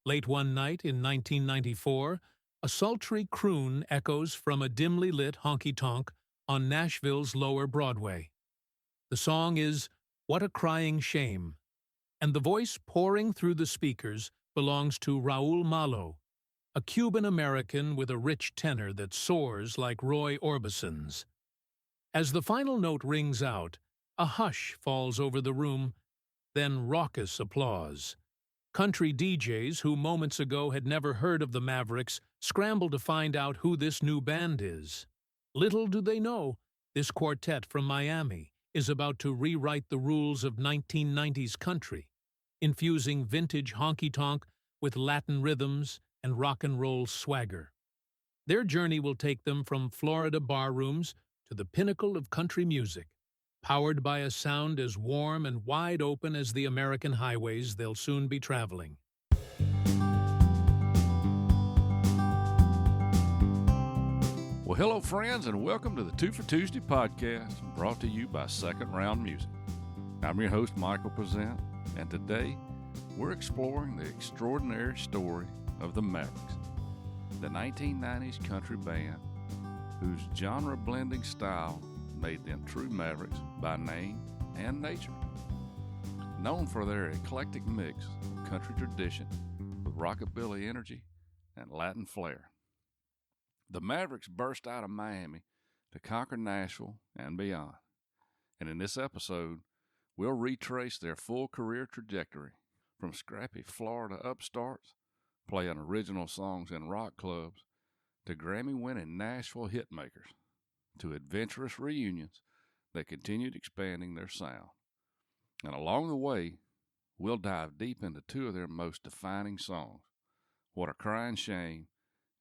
Late one night in 1994, a sultry croon echoes from a dimly lit honky-tonk on Nashville's Lower Broadway. The song is "What a Crying Shame," and the voice pouring through the speakers belongs to Raul Malo, a Cuban-American with a rich tenor that soars like Roy Orbison's. As the final note rings out, a hush falls over the room, then raucous applause. Country DJs who moments ago had never heard of the Mavericks scramble to find out who this new band is. Little do they know, this quartet from Miami is about to rewrite the rules of 1990s country, infusing vintage honky-tonk with Latin rhythms and rock and roll swagger. Their journey will take them from Florida barrooms to the pinnacle of country music, powered by a sound as warm and wide open as the American highways they'll soon be traveling. Well, hello, friends, and welcome to the Two for Tuesday podcast, brought to you by Second Round Music. I'm your host, Michael Pezent, and today we're exploring the extraordinary story of the Mavericks, the 1990s country band whose genre-blending style made them true Mavericks by name and nature. Known for their eclectic mix of country tradition with rockabilly energy and Latin flair, the Mavericks burst out of Miami to conquer Nashville and beyond. And in this episode, we'll retrace their full career trajectory from scrappy Florida upstarts playing original songs in rock clubs to Grammy-winning Nashville hitmakers, to adventurous reunions that continued expanding their sound. And along the way, we'll dive deep into two of their most defining songs, What a Crying Shame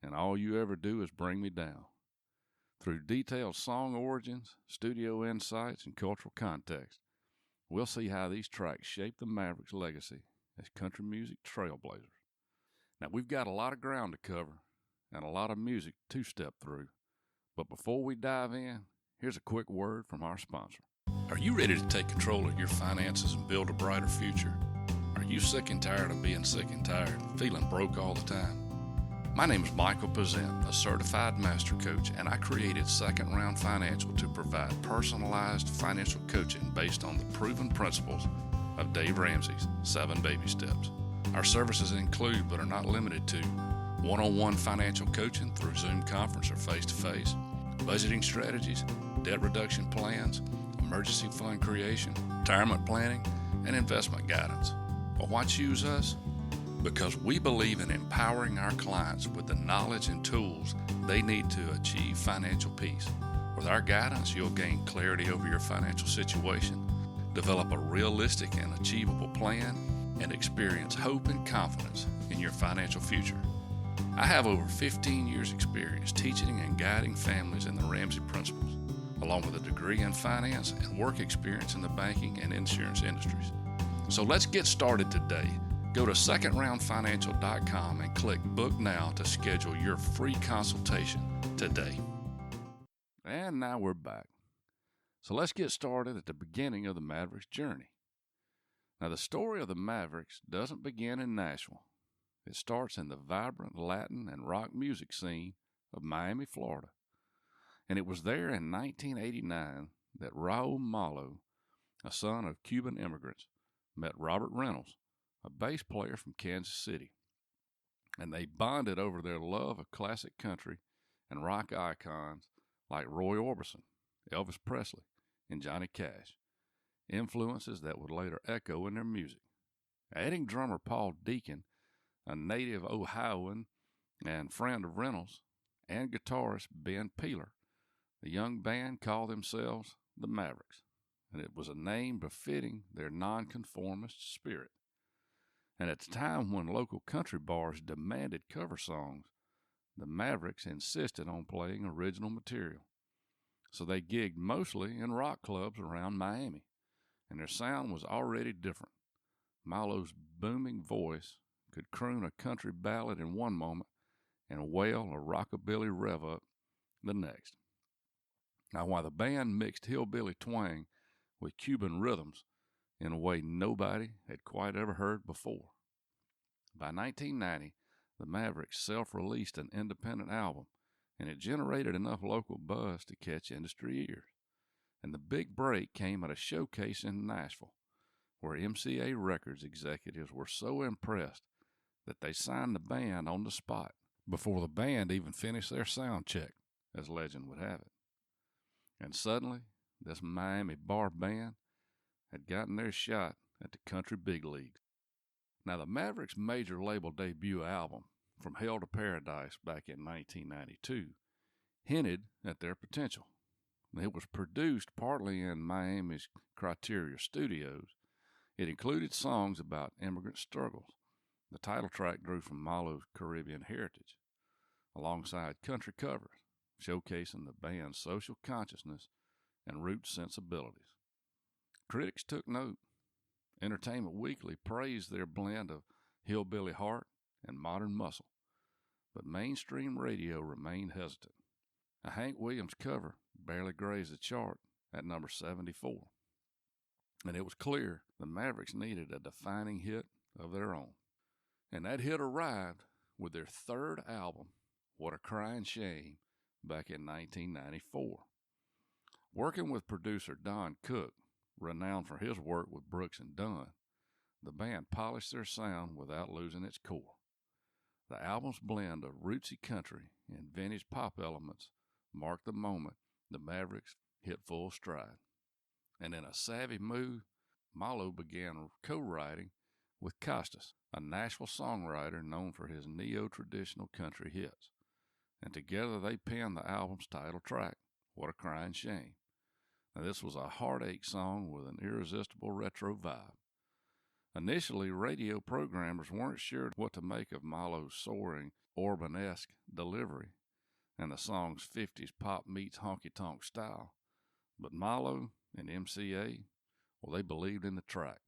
and All You Ever Do Is Bring Me Down. Through detailed song origins, studio insights, and cultural context, we'll see how these tracks shape the Mavericks' legacy as country music trailblazers. Now, we've got a lot of ground to cover and a lot of music to step through. But before we dive in, here's a quick word from our sponsor. Are you ready to take control of your finances and build a brighter future? Are you sick and tired of being sick and tired, feeling broke all the time? My name is Michael Pezent, a certified master coach, and I created Second Round Financial to provide personalized financial coaching based on the proven principles of Dave Ramsey's 7 Baby Steps. Our services include, but are not limited to, one-on-one financial coaching through Zoom conference or face-to-face, budgeting strategies, debt reduction plans, emergency fund creation, retirement planning, and investment guidance. Well, why choose us? Because we believe in empowering our clients with the knowledge and tools they need to achieve financial peace. With our guidance, you'll gain clarity over your financial situation, develop a realistic and achievable plan, and experience hope and confidence in your financial future. I have over 15 years experience teaching and guiding families in the Ramsey principles, along with a degree in finance and work experience in the banking and insurance industries. So let's get started today. Go to secondroundfinancial.com and click Book Now to schedule your free consultation today. And now we're back. So let's get started at the beginning of the Mavericks' journey. Now, the story of the Mavericks doesn't begin in Nashville. It starts in the vibrant Latin and rock music scene of Miami, Florida. And it was there in 1989 that Raul Malo, a son of Cuban immigrants, met Robert Reynolds, a bass player from Kansas City. And they bonded over their love of classic country and rock icons like Roy Orbison, Elvis Presley, and Johnny Cash, influences that would later echo in their music. Adding drummer Paul Deacon, a native Ohioan and friend of Reynolds, and guitarist Ben Peeler, the young band called themselves the Mavericks, and it was a name befitting their nonconformist spirit. And at the time when local country bars demanded cover songs, the Mavericks insisted on playing original material. So they gigged mostly in rock clubs around Miami, and their sound was already different. Malo's booming voice could croon a country ballad in one moment and wail a rockabilly rev-up the next. Now, while the band mixed hillbilly twang with Cuban rhythms in a way nobody had quite ever heard before, By 1990, the Mavericks self-released an independent album, and it generated enough local buzz to catch industry ears. And the big break came at a showcase in Nashville, where MCA Records executives were so impressed that they signed the band on the spot before the band even finished their sound check, as legend would have it. And suddenly, this Miami bar band had gotten their shot at the country big leagues. Now, the Mavericks' major label debut album, From Hell to Paradise, back in 1992, hinted at their potential. It was produced partly in Miami's Criteria Studios. It included songs about immigrant struggles. The title track drew from Malo's Caribbean heritage, alongside country covers, showcasing the band's social consciousness and roots sensibilities. Critics took note. Entertainment Weekly praised their blend of hillbilly heart and modern muscle, but mainstream radio remained hesitant. A Hank Williams cover barely grazed the chart at number 74, and it was clear the Mavericks needed a defining hit of their own. And that hit arrived with their third album, What a Crying Shame, back in 1994. Working with producer Don Cook, renowned for his work with Brooks and Dunn, the band polished their sound without losing its core. The album's blend of rootsy country and vintage pop elements marked the moment the Mavericks hit full stride. And in a savvy move, Malo began co-writing with Costas, a Nashville songwriter known for his neo-traditional country hits. And together they penned the album's title track, What a Crying Shame. Now, this was a heartache song with an irresistible retro vibe. Initially, radio programmers weren't sure what to make of Malo's soaring, Orban-esque delivery and the song's 50s pop meets honky-tonk style. But Malo and MCA, well, they believed in the track,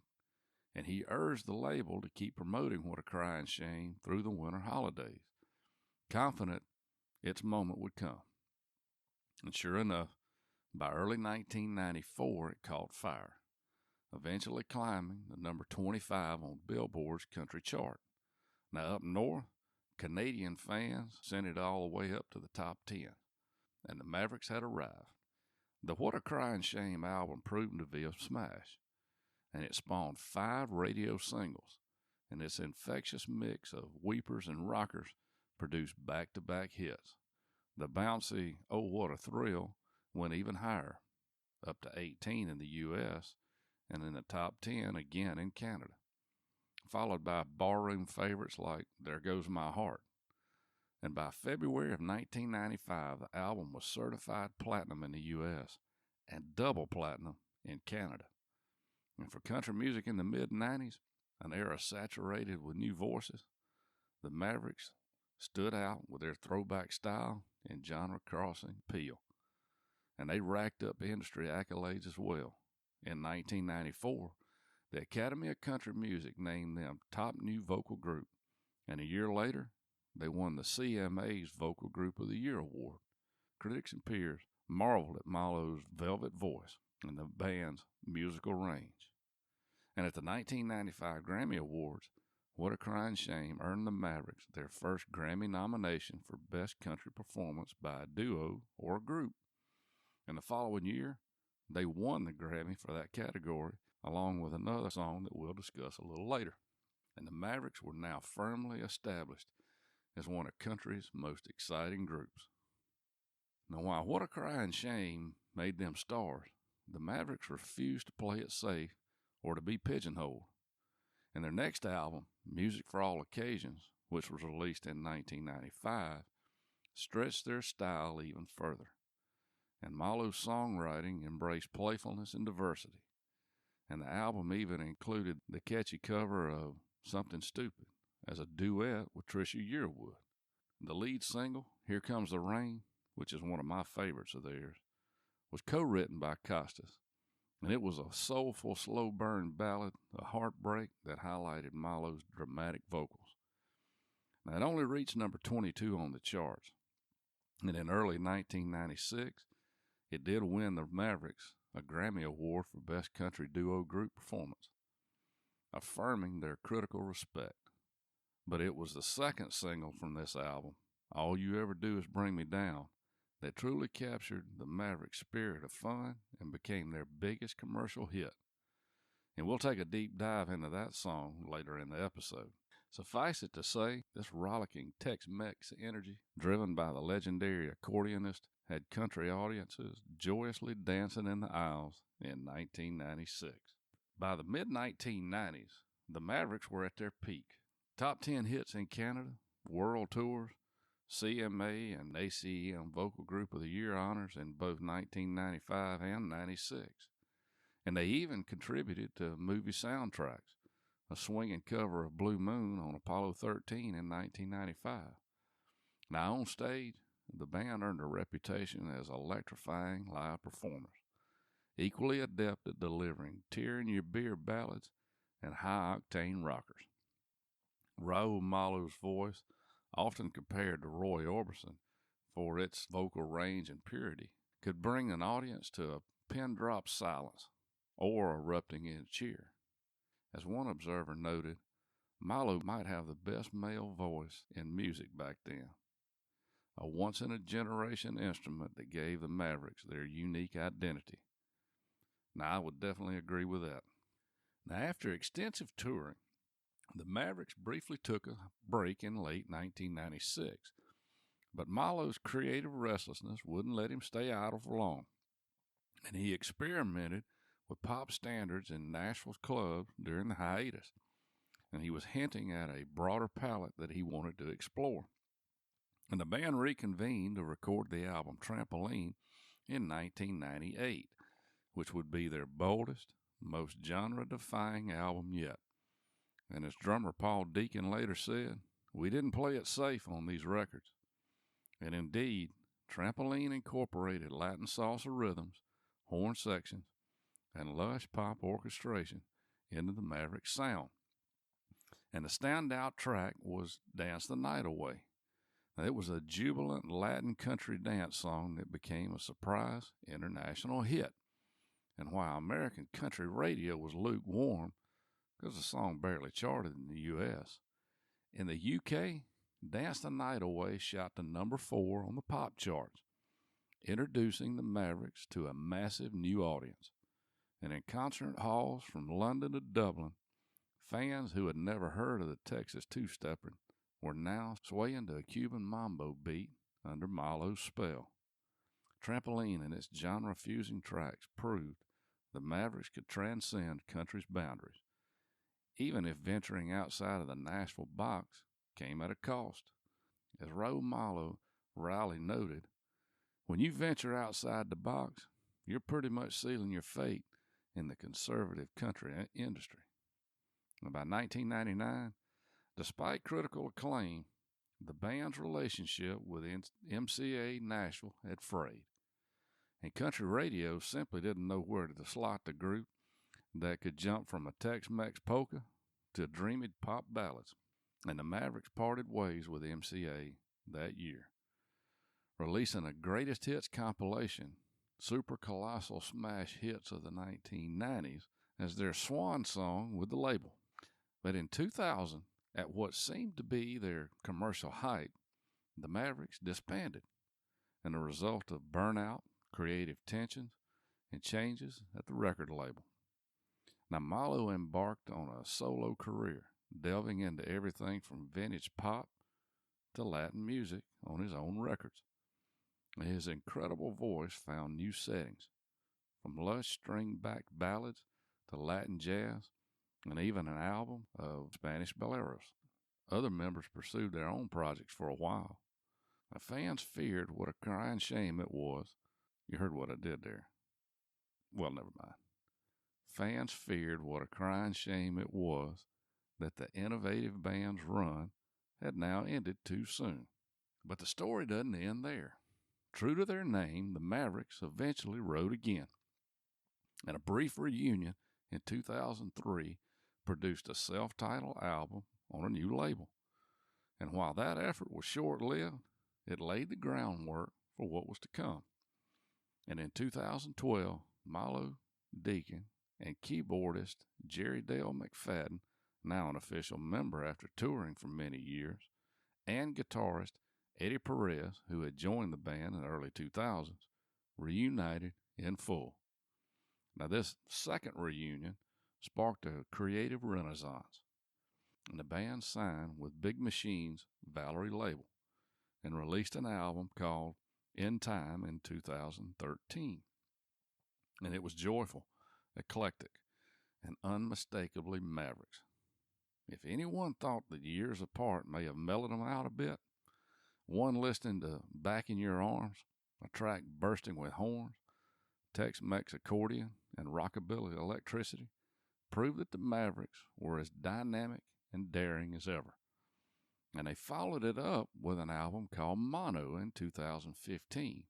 and he urged the label to keep promoting What a Crying Shame through the winter holidays, confident its moment would come. And sure enough, by early 1994, it caught fire, eventually climbing the number 25 on Billboard's country chart. Now, up north, Canadian fans sent it all the way up to the top 10, and the Mavericks had arrived. The What a Crying Shame album proved to be a smash, and it spawned 5 radio singles, and its infectious mix of weepers and rockers produced back-to-back hits. The bouncy Oh What a Thrill went even higher, up to 18 in the U.S., and in the top 10 again in Canada, followed by barroom favorites like There Goes My Heart. And by February of 1995, the album was certified platinum in the U.S. and double platinum in Canada. And for country music in the mid-90s, an era saturated with new voices, the Mavericks stood out with their throwback style and genre-crossing appeal. And they racked up industry accolades as well. In 1994, the Academy of Country Music named them Top New Vocal Group, and a year later, they won the CMA's Vocal Group of the Year award. Critics and peers marveled at Malo's velvet voice and the band's musical range. And at the 1995 Grammy Awards, What a Crying Shame earned the Mavericks their first Grammy nomination for Best Country Performance by a Duo or a Group. And the following year, they won the Grammy for that category, along with another song that we'll discuss a little later. And the Mavericks were now firmly established as one of country's most exciting groups. Now, while What a Crying Shame made them stars, the Mavericks refused to play it safe or to be pigeonholed. And their next album, Music for All Occasions, which was released in 1995, stretched their style even further. And Malo's songwriting embraced playfulness and diversity. And the album even included the catchy cover of Something Stupid as a duet with Trisha Yearwood. The lead single, Here Comes the Rain, which is one of my favorites of theirs, was co-written by Costas. And it was a soulful, slow-burn ballad, a heartbreak that highlighted Malo's dramatic vocals. Now, it only reached number 22 on the charts. And in early 1996, it did win the Mavericks a Grammy Award for Best Country Duo Group Performance, affirming their critical respect. But it was the second single from this album, All You Ever Do Is Bring Me Down, that truly captured the Mavericks' spirit of fun and became their biggest commercial hit. And we'll take a deep dive into that song later in the episode. Suffice it to say, this rollicking Tex-Mex energy, driven by the legendary accordionist, had country audiences joyously dancing in the aisles in 1996. By the mid-1990s, the Mavericks were at their peak. Top 10 hits in Canada, world tours, CMA and ACM Vocal Group of the Year honors in both 1995 and 96. And they even contributed to movie soundtracks, a swinging cover of Blue Moon on Apollo 13 in 1995. Now, on stage, the band earned a reputation as electrifying live performers, equally adept at delivering tear-in-your-beer ballads and high-octane rockers. Raul Malo's voice, often compared to Roy Orbison for its vocal range and purity, could bring an audience to a pin-drop silence or erupting in a cheer. As one observer noted, Malo might have the best male voice in music back then, a once-in-a-generation instrument that gave the Mavericks their unique identity. Now, I would definitely agree with that. Now, after extensive touring, the Mavericks briefly took a break in late 1996, but Malo's creative restlessness wouldn't let him stay idle for long, and he experimented with pop standards in Nashville's clubs during the hiatus, and he was hinting at a broader palette that he wanted to explore. And the band reconvened to record the album Trampoline in 1998, which would be their boldest, most genre-defying album yet. And as drummer Paul Deacon later said, "We didn't play it safe on these records." And indeed, Trampoline incorporated Latin salsa rhythms, horn sections, and lush pop orchestration into the Mavericks sound. And the standout track was Dance the Night Away. Now, it was a jubilant Latin country dance song that became a surprise international hit. And while American country radio was lukewarm, because the song barely charted in the U.S., in the U.K., Dance the Night Away shot to number 4 on the pop charts, introducing the Mavericks to a massive new audience. And in concert halls from London to Dublin, fans who had never heard of the Texas two-stepper were now swaying to a Cuban mambo beat under Malo's spell. Trampoline and its genre-fusing tracks proved the Mavericks could transcend country's boundaries, even if venturing outside of the Nashville box came at a cost. As Raul Malo wryly noted, when you venture outside the box, you're pretty much sealing your fate in the conservative country industry. And by 1999, despite critical acclaim, the band's relationship with MCA Nashville had frayed, and country radio simply didn't know where to slot the group that could jump from a Tex-Mex polka to dreamy pop ballads, and the Mavericks parted ways with MCA that year, releasing a greatest hits compilation, Super Colossal Smash Hits of the 1990s, as their swan song with the label. But in 2000, at what seemed to be their commercial height, the Mavericks disbanded, and the result of burnout, creative tensions, and changes at the record label. Now, Malo embarked on a solo career, delving into everything from vintage pop to Latin music on his own records. His incredible voice found new settings, from lush string-backed ballads to Latin jazz, and even an album of Spanish boleros. Other members pursued their own projects for a while. The fans feared what a crying shame it was. You heard what I did there. Well, never mind. Fans feared what a crying shame it was that the innovative band's run had now ended too soon. But the story doesn't end there. True to their name, the Mavericks eventually wrote again. And a brief reunion in 2003 produced a self-titled album on a new label. And while that effort was short-lived, it laid the groundwork for what was to come. And in 2012, Malo, Deacon, and keyboardist Jerry Dale McFadden now an official member after touring for many years, and guitarist Eddie Perez, who had joined the band in the early 2000s, reunited in full. Now, this second reunion sparked a creative renaissance, and the band signed with Big Machine's Valerie label and released an album called In Time in 2013. And it was joyful, eclectic, and unmistakably Mavericks. If anyone thought that years apart may have mellowed them out a bit, one listening to Back in Your Arms, a track bursting with horns, Tex-Mex accordion, and rockabilly electricity, proved that the Mavericks were as dynamic and daring as ever. And they followed it up with an album called Mono in 2015,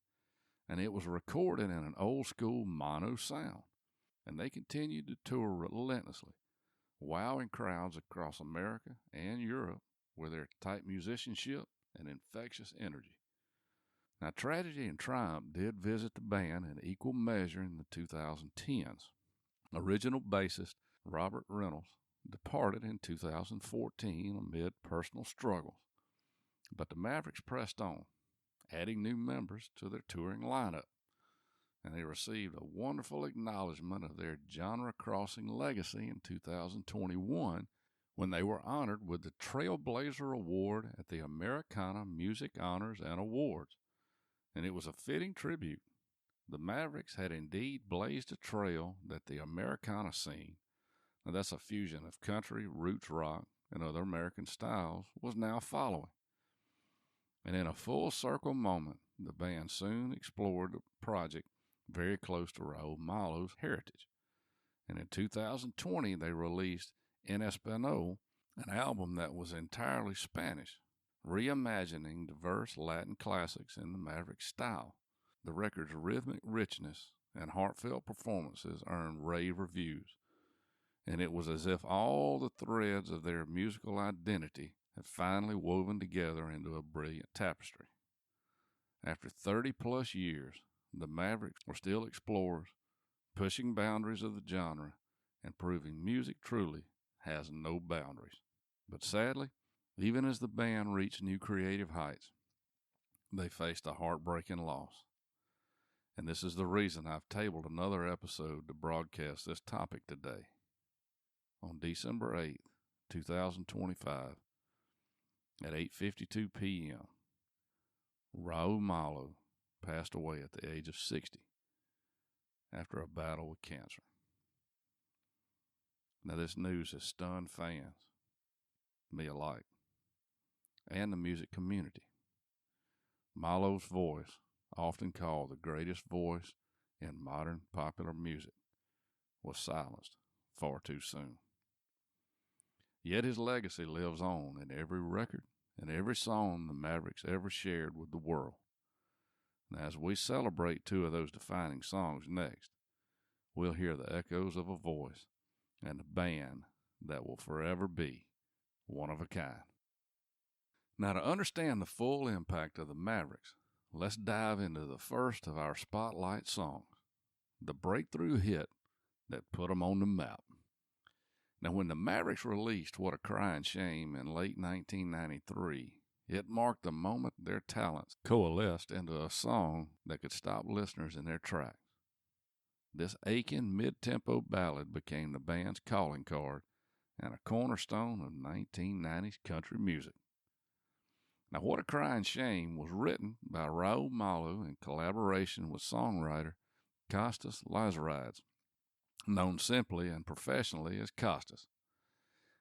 and it was recorded in an old-school mono sound. And they continued to tour relentlessly, wowing crowds across America and Europe with their tight musicianship and infectious energy. Now, tragedy and triumph did visit the band in equal measure in the 2010s. Original bassist Robert Reynolds departed in 2014 amid personal struggles, but the Mavericks pressed on, adding new members to their touring lineup, and they received a wonderful acknowledgement of their genre-crossing legacy in 2021 when they were honored with the Trailblazer Award at the Americana Music Honors and Awards. And it was a fitting tribute. The Mavericks had indeed blazed a trail that the Americana scene, now that's a fusion of country, roots rock, and other American styles, was now following. And in a full circle moment, the band soon explored a project very close to Raul Malo's heritage. And in 2020, they released En Español, an album that was entirely Spanish, reimagining diverse Latin classics in the Maverick style. The record's rhythmic richness and heartfelt performances earned rave reviews, and it was as if all the threads of their musical identity had finally woven together into a brilliant tapestry. After 30-plus years, the Mavericks were still explorers, pushing boundaries of the genre and proving music truly has no boundaries. But sadly, even as the band reached new creative heights, they faced a heartbreaking loss. And this is the reason I've tabled another episode to broadcast this topic today. On December 8th, 2025, at 8:52 p.m., Raul Malo passed away at the age of 60 after a battle with cancer. Now, this news has stunned fans, me alike, and the music community. Malo's voice, often called the greatest voice in modern popular music, was silenced far too soon. Yet his legacy lives on in every record and every song the Mavericks ever shared with the world. Now, as we celebrate two of those defining songs next, we'll hear the echoes of a voice and a band that will forever be one of a kind. Now, to understand the full impact of the Mavericks, let's dive into the first of our spotlight songs, the breakthrough hit that put them on the map. Now, when the Mavericks released What a Crying Shame in late 1993, it marked the moment their talents coalesced into a song that could stop listeners in their tracks. This aching mid-tempo ballad became the band's calling card and a cornerstone of 1990s country music. Now, What a Crying Shame was written by Raul Malo in collaboration with songwriter Costas Lazarides, known simply and professionally as Costas.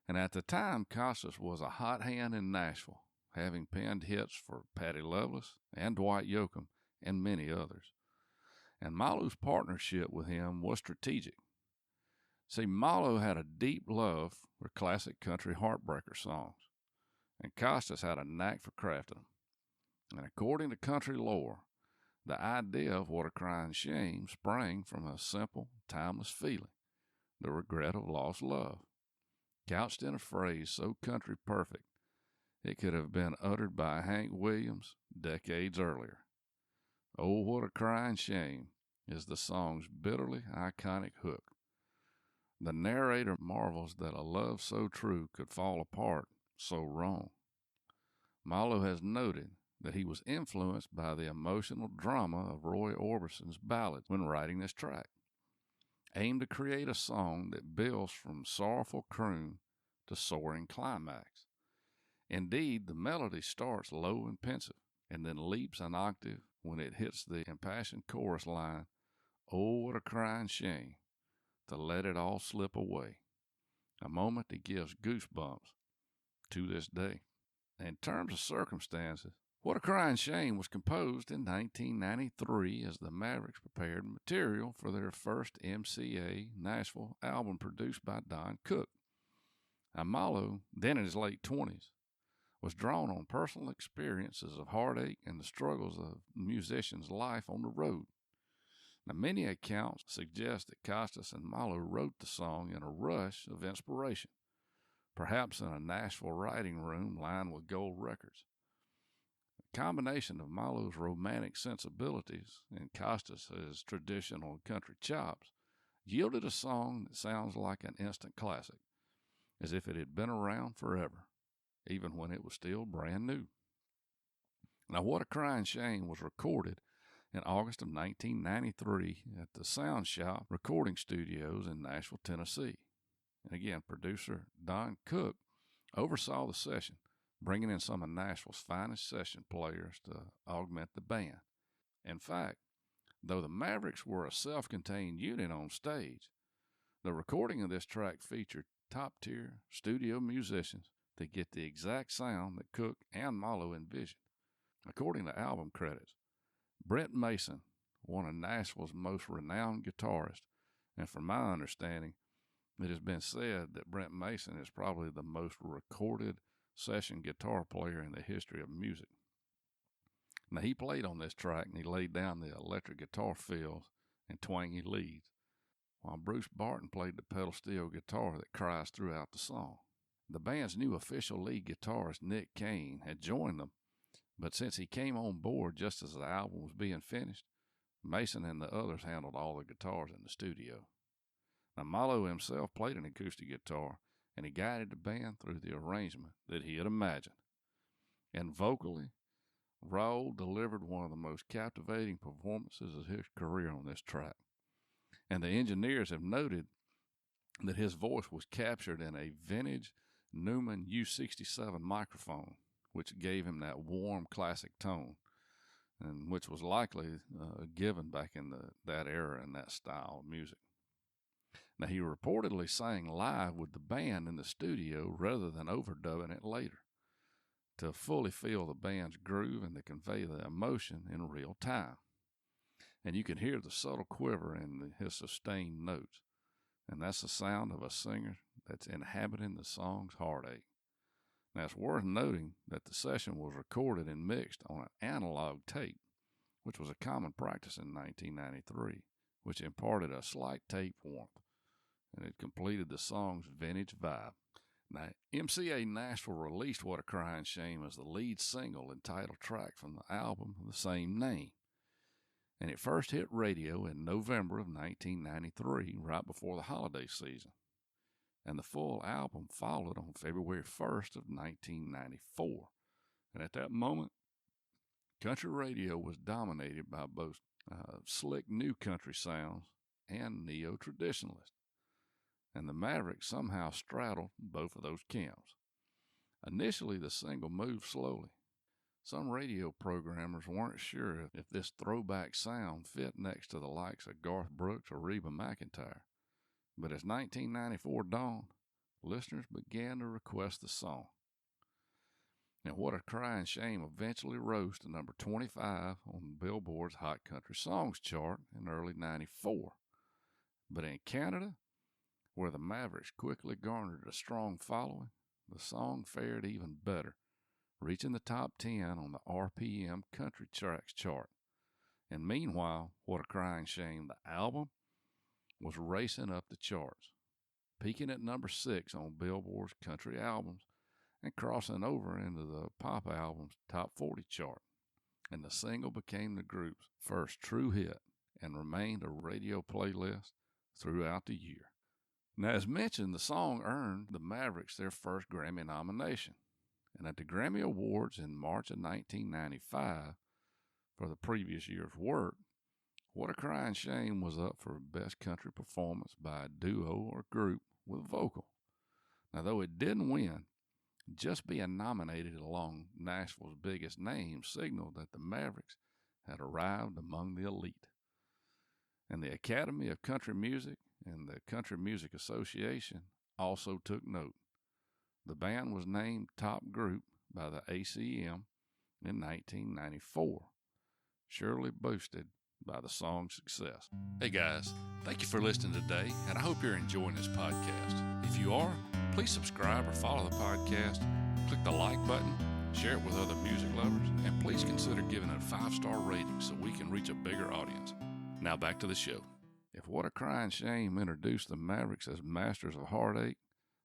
And at the time, Costas was a hot hand in Nashville, having penned hits for Patty Loveless and Dwight Yoakam and many others. And Malo's partnership with him was strategic. See, Malo had a deep love for classic country heartbreaker songs, and Costas had a knack for crafting them. And according to country lore, the idea of What a Crying Shame sprang from a simple, timeless feeling, the regret of lost love, couched in a phrase so country perfect it could have been uttered by Hank Williams decades earlier. Oh, What a Crying Shame is the song's bitterly iconic hook. The narrator marvels that a love so true could fall apart so wrong. Malo has noted that he was influenced by the emotional drama of Roy Orbison's ballad when writing this track, aimed to create a song that builds from sorrowful croon to soaring climax. Indeed, the melody starts low and pensive, and then leaps an octave when it hits the impassioned chorus line, "Oh, what a crying shame to let it all slip away," a moment that gives goosebumps to this day. In terms of circumstances, What a Crying Shame was composed in 1993 as the Mavericks prepared material for their first MCA Nashville album produced by Don Cook. Malo, then in his late 20s, was drawn on personal experiences of heartache and the struggles of a musician's life on the road. Now, many accounts suggest that Costas and Malo wrote the song in a rush of inspiration, perhaps in a Nashville writing room lined with gold records. The combination of Malo's romantic sensibilities and Costas's traditional country chops yielded a song that sounds like an instant classic, as if it had been around forever, even when it was still brand new. Now, What a Crying Shame was recorded in August of 1993 at the Sound Shop recording studios in Nashville, Tennessee. And again, producer Don Cook oversaw the session, bringing in some of Nashville's finest session players to augment the band. In fact, though the Mavericks were a self-contained unit on stage, the recording of this track featured top-tier studio musicians to get the exact sound that Cook and Malo envisioned. According to album credits, Brent Mason, one of Nashville's most renowned guitarists, and from my understanding, it has been said that Brent Mason is probably the most recorded session guitar player in the history of music. Now, he played on this track and he laid down the electric guitar fills and twangy leads, while Bruce Barton played the pedal steel guitar that cries throughout the song. The band's new official lead guitarist, Nick Kane, had joined them, but since he came on board just as the album was being finished, Mason and the others handled all the guitars in the studio. Now, Malo himself played an acoustic guitar, and he guided the band through the arrangement that he had imagined. And vocally, Raul delivered one of the most captivating performances of his career on this track. And the engineers have noted that his voice was captured in a vintage Neumann U67 microphone, which gave him that warm, classic tone, and which was likely given back in that era and that style of music. Now, he reportedly sang live with the band in the studio rather than overdubbing it later, to fully feel the band's groove and to convey the emotion in real time. And you can hear the subtle quiver in his sustained notes, and that's the sound of a singer that's inhabiting the song's heartache. Now, it's worth noting that the session was recorded and mixed on an analog tape, which was a common practice in 1993, which imparted a slight tape warmth, and it completed the song's vintage vibe. Now, MCA Nashville released What a Crying Shame as the lead single and title track from the album of the same name. And it first hit radio in November of 1993, right before the holiday season. And the full album followed on February 1st of 1994. And at that moment, country radio was dominated by both slick new country sounds and neo-traditionalists. And the Mavericks somehow straddled both of those camps. Initially, the single moved slowly. Some radio programmers weren't sure if this throwback sound fit next to the likes of Garth Brooks or Reba McEntire. But as 1994 dawned, listeners began to request the song. And What a Crying Shame eventually rose to number 25 on Billboard's Hot Country Songs chart in early 94. But in Canada, where the Mavericks quickly garnered a strong following, the song fared even better, reaching the top 10 on the RPM Country Tracks chart. And meanwhile, What a Crying Shame, the album, was racing up the charts, peaking at number 6 on Billboard's Country Albums and crossing over into the Pop Albums Top 40 chart. And the single became the group's first true hit and remained a radio playlist throughout the year. Now, as mentioned, the song earned the Mavericks their first Grammy nomination. And at the Grammy Awards in March of 1995, for the previous year's work, What a Crying Shame was up for Best Country Performance by a duo or group with vocal. Now, though it didn't win, just being nominated along Nashville's biggest names signaled that the Mavericks had arrived among the elite. And the Academy of Country Music and the Country Music Association also took note. The band was named top group by the ACM in 1994, surely boosted by the song's success. Hey guys, thank you for listening today, and I hope you're enjoying this podcast. If you are, please subscribe or follow the podcast, click the like button, share it with other music lovers, and please consider giving it a 5-star rating so we can reach a bigger audience. Now back to the show. If What a Crying Shame introduced the Mavericks as masters of heartache,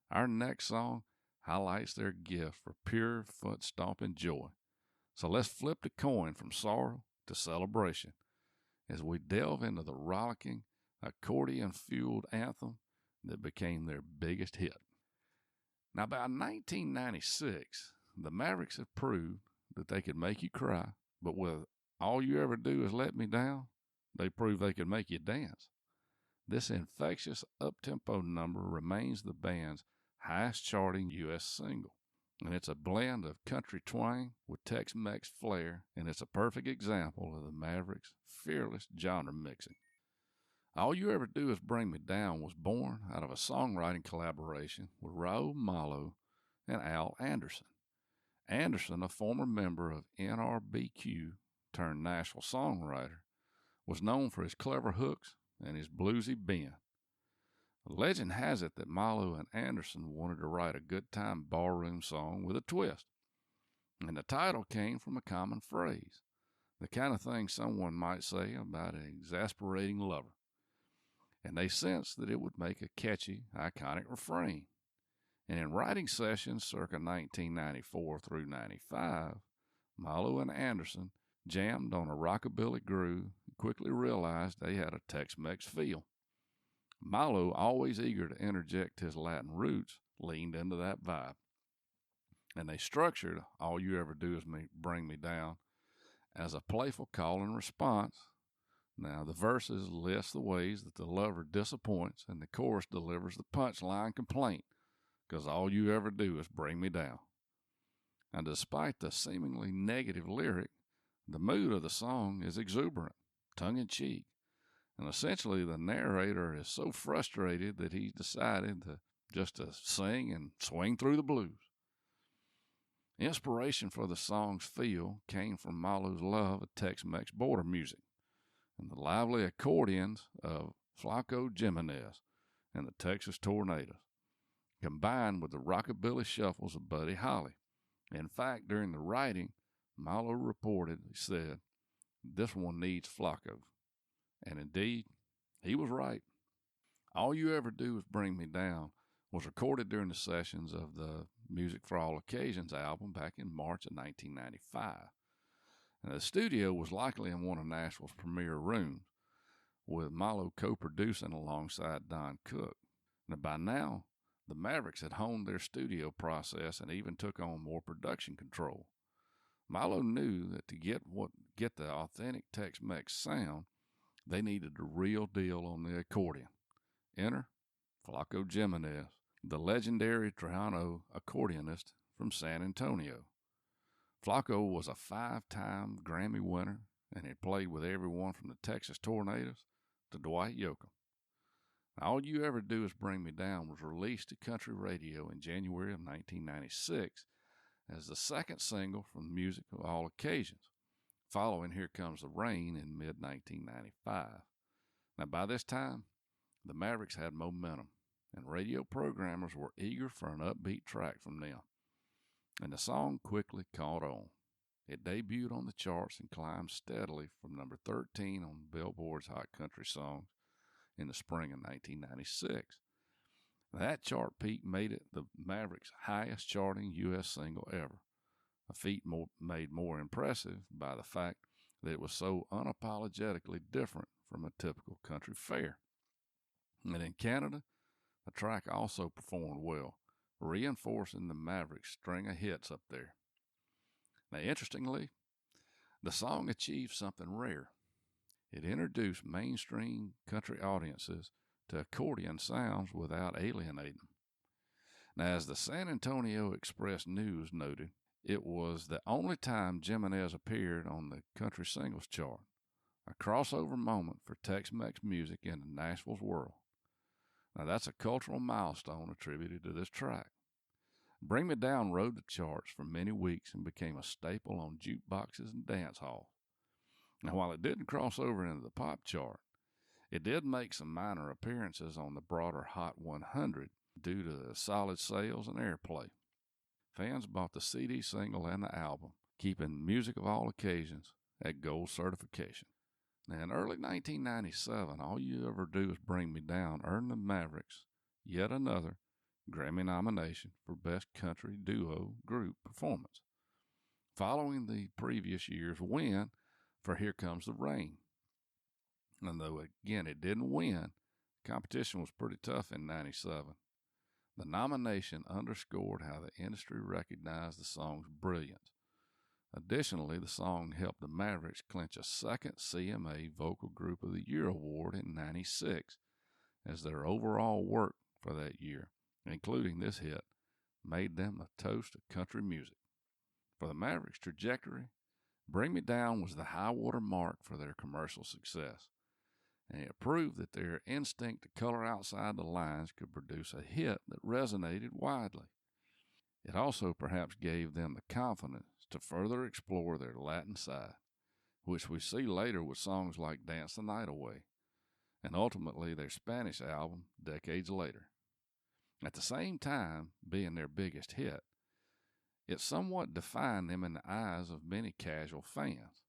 our next song highlights their gift for pure foot-stomping joy. So let's flip the coin from sorrow to celebration as we delve into the rollicking, accordion-fueled anthem that became their biggest hit. Now, by 1996, the Mavericks have proved that they could make you cry, but with All You Ever Do Is Let Me Down, they proved they could make you dance. This infectious up-tempo number remains the band's highest-charting U.S. single, and it's a blend of country twang with Tex-Mex flair, and it's a perfect example of the Mavericks' fearless genre mixing. All You Ever Do Is Bring Me Down was born out of a songwriting collaboration with Raul Malo and Al Anderson. Anderson, a former member of NRBQ turned Nashville songwriter, was known for his clever hooks and his bluesy bend. Legend has it that Malo and Anderson wanted to write a good time ballroom song with a twist, and the title came from a common phrase, the kind of thing someone might say about an exasperating lover. And they sensed that it would make a catchy, iconic refrain. And in writing sessions circa 1994 through 95, Malo and Anderson jammed on a rockabilly groove and quickly realized they had a Tex-Mex feel. Malo, always eager to interject his Latin roots, leaned into that vibe. And they structured All You Ever Do Is Bring Me Down as a playful call and response. Now, the verses list the ways that the lover disappoints, and the chorus delivers the punchline complaint, because all you ever do is bring me down. And despite the seemingly negative lyric, the mood of the song is exuberant, tongue-in-cheek, and essentially the narrator is so frustrated that he decided to sing and swing through the blues. Inspiration for the song's feel came from Malo's love of Tex-Mex border music and the lively accordions of Flaco Jimenez and the Texas Tornadoes, combined with the rockabilly shuffles of Buddy Holly. In fact, during the writing, Malo reportedly said, "This one needs Flaco." And indeed, he was right. All You Ever Do Is Bring Me Down was recorded during the sessions of the Music for All Occasions album back in March of 1995. And the studio was likely in one of Nashville's premier rooms, with Malo co-producing alongside Don Cook. Now, by now, the Mavericks had honed their studio process and even took on more production control. Malo knew that to get the authentic Tex-Mex sound, they needed the real deal on the accordion. Enter Flaco Jimenez, the legendary Tejano accordionist from San Antonio. Flaco was a 5-time Grammy winner and had played with everyone from the Texas Tornadoes to Dwight Yoakam. All You Ever Do Is Bring Me Down was released to country radio in January of 1996 as the second single from Music of All Occasions, following Here Comes the Rain in mid-1995. Now, by this time, the Mavericks had momentum, and radio programmers were eager for an upbeat track from them. And the song quickly caught on. It debuted on the charts and climbed steadily from number 13 on Billboard's Hot Country Songs in the spring of 1996. That chart peak made it the Mavericks' highest charting U.S. single ever, a feat made more impressive by the fact that it was so unapologetically different from a typical country fare. And in Canada, The track also performed well, reinforcing the Mavericks' string of hits up there. Now, interestingly, the song achieved something rare. It introduced mainstream country audiences to accordion sounds without alienating them. Now, as the San Antonio Express News noted, it was the only time Jimenez appeared on the country singles chart, a crossover moment for Tex-Mex music into Nashville's world. Now, that's a cultural milestone attributed to this track. Bring Me Down rode the charts for many weeks and became a staple on jukeboxes and dance halls. Now, while it didn't cross over into the pop chart, it did make some minor appearances on the broader Hot 100 due to the solid sales and airplay. Fans bought the CD single and the album, keeping Music of All Occasions at gold certification. Now, in early 1997, All You Ever Do Is Bring Me Down earned the Mavericks yet another Grammy nomination for Best Country Duo Group Performance, following the previous year's win for Here Comes the Rain. And though, again, it didn't win, competition was pretty tough in 97. The nomination underscored how the industry recognized the song's brilliance. Additionally, the song helped the Mavericks clinch a second CMA Vocal Group of the Year award in 96, as their overall work for that year, including this hit, made them the toast of country music. For the Mavericks' trajectory, Bring Me Down was the high-water mark for their commercial success, and it proved that their instinct to color outside the lines could produce a hit that resonated widely. It also perhaps gave them the confidence to further explore their Latin side, which we see later with songs like Dance the Night Away, and ultimately their Spanish album decades later. At the same time, being their biggest hit, it somewhat defined them in the eyes of many casual fans.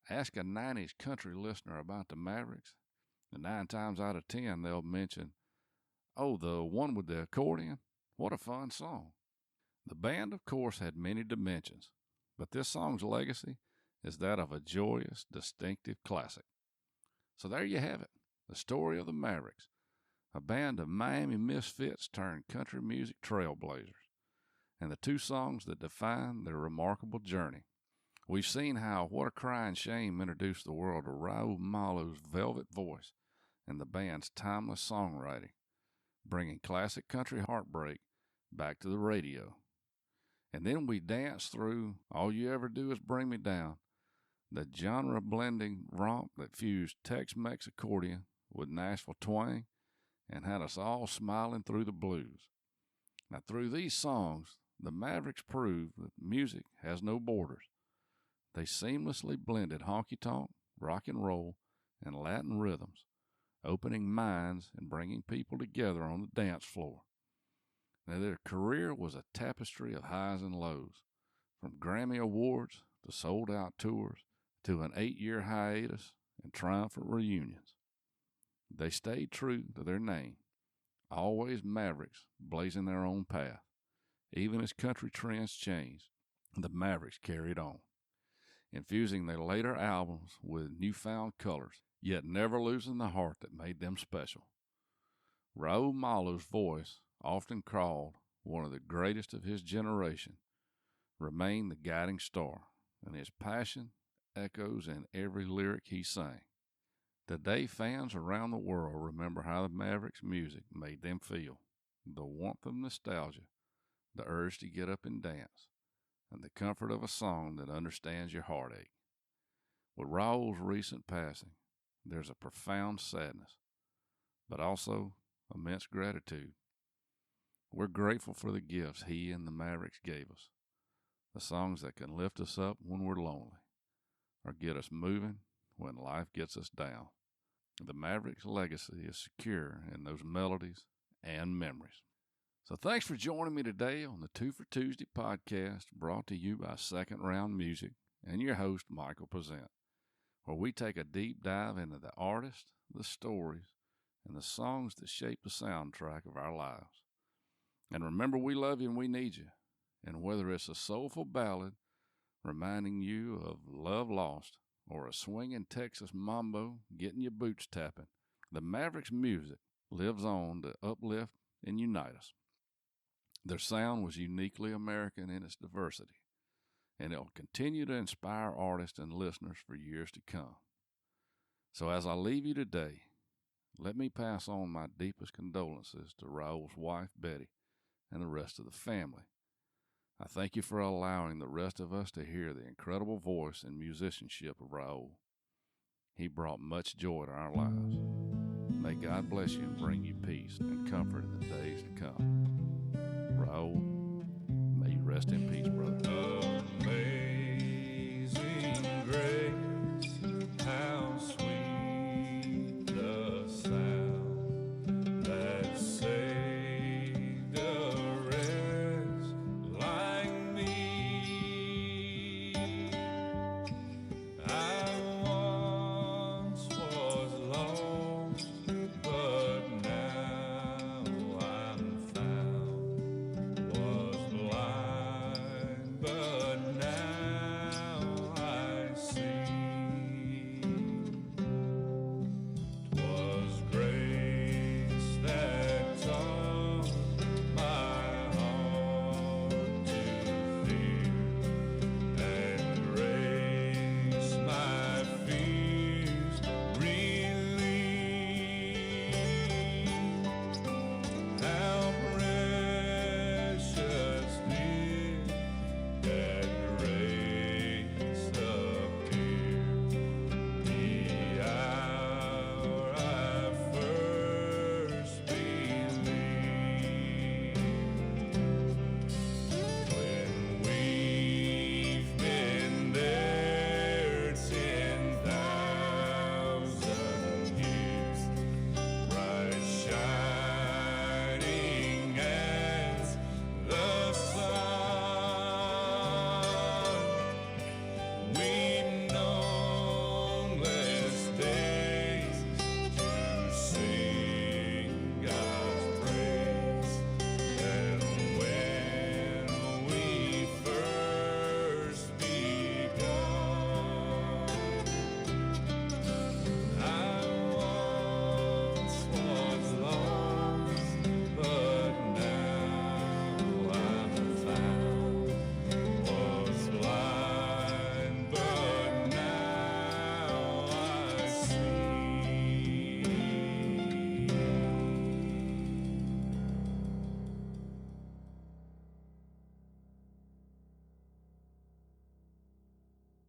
Ask a 90s country listener about the Mavericks, and 9 times out of 10 they'll mention, "Oh, the one with the accordion? What a fun song." The band, of course, had many dimensions, but this song's legacy is that of a joyous, distinctive classic. So there you have it, the story of the Mavericks, a band of Miami misfits turned country music trailblazers, and the 2 songs that define their remarkable journey. We've seen how What a Crying Shame introduced the world to Raul Malo's velvet voice and the band's timeless songwriting, bringing classic country heartbreak back to the radio. And then we danced through All You Ever Do Is Bring Me Down, the genre-blending romp that fused Tex-Mex accordion with Nashville twang and had us all smiling through the blues. Now, through these songs, the Mavericks proved that music has no borders. They seamlessly blended honky-tonk, rock and roll, and Latin rhythms, opening minds and bringing people together on the dance floor. Now, their career was a tapestry of highs and lows, from Grammy Awards to sold-out tours to an 8-year hiatus and triumphant reunions. They stayed true to their name, always Mavericks, blazing their own path. Even as country trends changed, the Mavericks carried on, infusing their later albums with newfound colors, yet never losing the heart that made them special. Raul Malo's voice, often called one of the greatest of his generation, remained the guiding star, and his passion echoes in every lyric he sang. Today, fans around the world remember how the Mavericks' music made them feel, the warmth of nostalgia, the urge to get up and dance, and the comfort of a song that understands your heartache. With Raul's recent passing, there's a profound sadness, but also immense gratitude. We're grateful for the gifts he and the Mavericks gave us, the songs that can lift us up when we're lonely, or get us moving when life gets us down. The Mavericks' legacy is secure in those melodies and memories. So thanks for joining me today on the 2 for Tuesday podcast, brought to you by Second Round Music and your host, Michael Pezent, where we take a deep dive into the artists, the stories, and the songs that shape the soundtrack of our lives. And remember, we love you and we need you. And whether it's a soulful ballad reminding you of love lost, or a swinging Texas mambo getting your boots tapping, the Mavericks music lives on to uplift and unite us. Their sound was uniquely American in its diversity, and it will continue to inspire artists and listeners for years to come. So as I leave you today, let me pass on my deepest condolences to Raul's wife, Betty, and the rest of the family. I thank you for allowing the rest of us to hear the incredible voice and musicianship of Raul. He brought much joy to our lives. May God bless you and bring you peace and comfort in the days to come. Raul, may you rest in peace, brother.